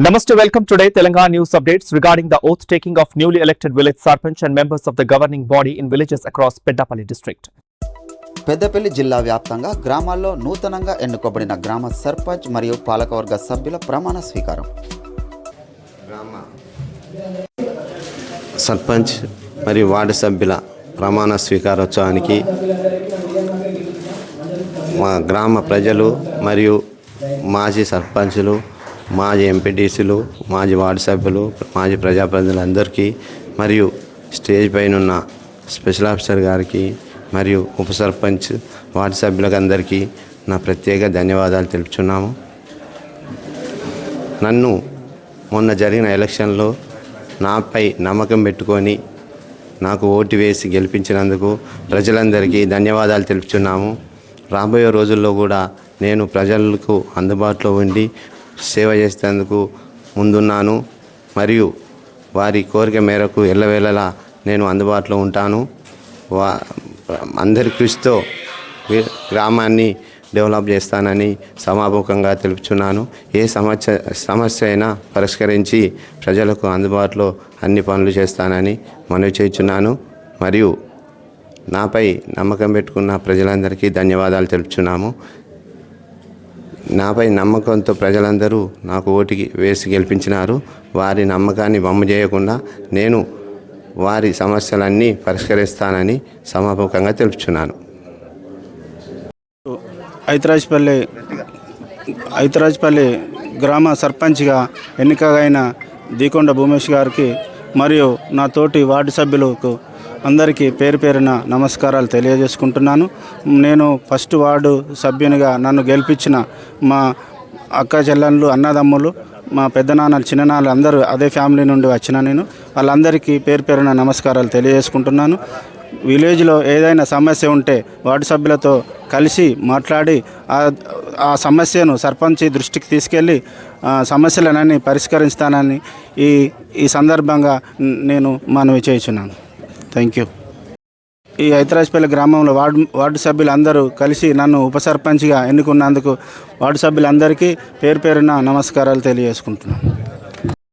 Namaste, welcome today Telangana news updates regarding the oath taking of newly elected village sarpanch and members of the governing body in villages across Peddapalli district. Peddapalli జిల్లా వ్యాప్తంగా గ్రామాల్లో నూతనంగా ఎన్నుకోబడిన గ్రామ సర్పంచ్ మరియు పాలకవర్గ సభ్యుల ప్రమాణ స్వీకారం. గ్రామ సర్పంచ్ మరియు వార్డు సభ్యుల ప్రమాణ స్వీకారోత్సవానికి మా గ్రామ ప్రజలు మరియు మాజీ సర్పంచులు, మాజీ ఎంపీటీసీలు, మాజీ వార్డు సభ్యులు, మాజీ ప్రజాప్రతినిధులందరికీ మరియు స్టేజ్ పైన ఉన్న స్పెషల్ ఆఫీసర్ గారికి మరియు ఉప సర్పంచ్ వార్డు సభ్యులకు అందరికీ నా ప్రత్యేక ధన్యవాదాలు తెలుపుచున్నాము. నన్ను మొన్న జరిగిన ఎలక్షన్లో నాపై నమ్మకం పెట్టుకొని నాకు ఓటు వేసి గెలిపించినందుకు ప్రజలందరికీ ధన్యవాదాలు తెలుపుచున్నాము. రాబోయే రోజుల్లో కూడా నేను ప్రజలకు అందుబాటులో ఉండి సేవ చేసేందుకు ముందున్నాను మరియు వారి కోరిక మేరకు ఎల్లవేళలా నేను అందుబాటులో ఉంటాను. అందరి కృషితో గ్రామాన్ని డెవలప్ చేస్తానని సమాముఖంగా తెలుపుచున్నాను. ఏ సమస్య అయినా పరిష్కరించి ప్రజలకు అందుబాటులో అన్ని పనులు చేస్తానని మనవి చేయుచున్నాను మరియు నాపై నమ్మకం పెట్టుకున్న ప్రజలందరికీ ధన్యవాదాలు తెలుపుచున్నాము. నాపై నమ్మకంతో ప్రజలందరూ నాకు ఓటుకి వేసి గెలిపించినారు. వారి నమ్మకాన్ని వమ్ము చేయకుండా నేను వారి సమస్యలన్నీ పరిష్కరిస్తానని సమాపకంగా తెలుపుచున్నాను. ఐతరాజ్పల్లి గ్రామ సర్పంచ్గా ఎన్నికైన దీకొండ భూమేష్ గారికి మరియు నా తోటి వార్డు సభ్యులకు అందరికీ పేరు పేరున నమస్కారాలు తెలియజేసుకుంటున్నాను. నేను ఫస్ట్ వార్డు సభ్యునిగా నన్ను గెలిపించిన మా అక్క చెల్లెళ్ళు, అన్నదమ్ములు, మా పెద్దనాన్నలు, చిన్ననాన్నలు అందరూ అదే ఫ్యామిలీ నుండి వచ్చిన నేను వాళ్ళందరికీ పేరు పేరున నమస్కారాలు తెలియజేసుకుంటున్నాను. విలేజ్లో ఏదైనా సమస్య ఉంటే వార్డు సభ్యులతో కలిసి మాట్లాడి ఆ సమస్యను సర్పంచ్ దృష్టికి తీసుకెళ్ళి సమస్యలనన్నీ పరిష్కరిస్తానని ఈ సందర్భంగా నేను మనవి చేయుచున్నాను. Thank you. ఈ ఐతరాజ్పల్లి గ్రామంలో వార్డు సభ్యులందరూ కలిసి నన్ను ఉప సర్పంచ్గా ఎన్నుకున్నందుకు వార్డు సభ్యులందరికీ పేరు పేరున నమస్కారాలు తెలియజేసుకుంటున్నాను.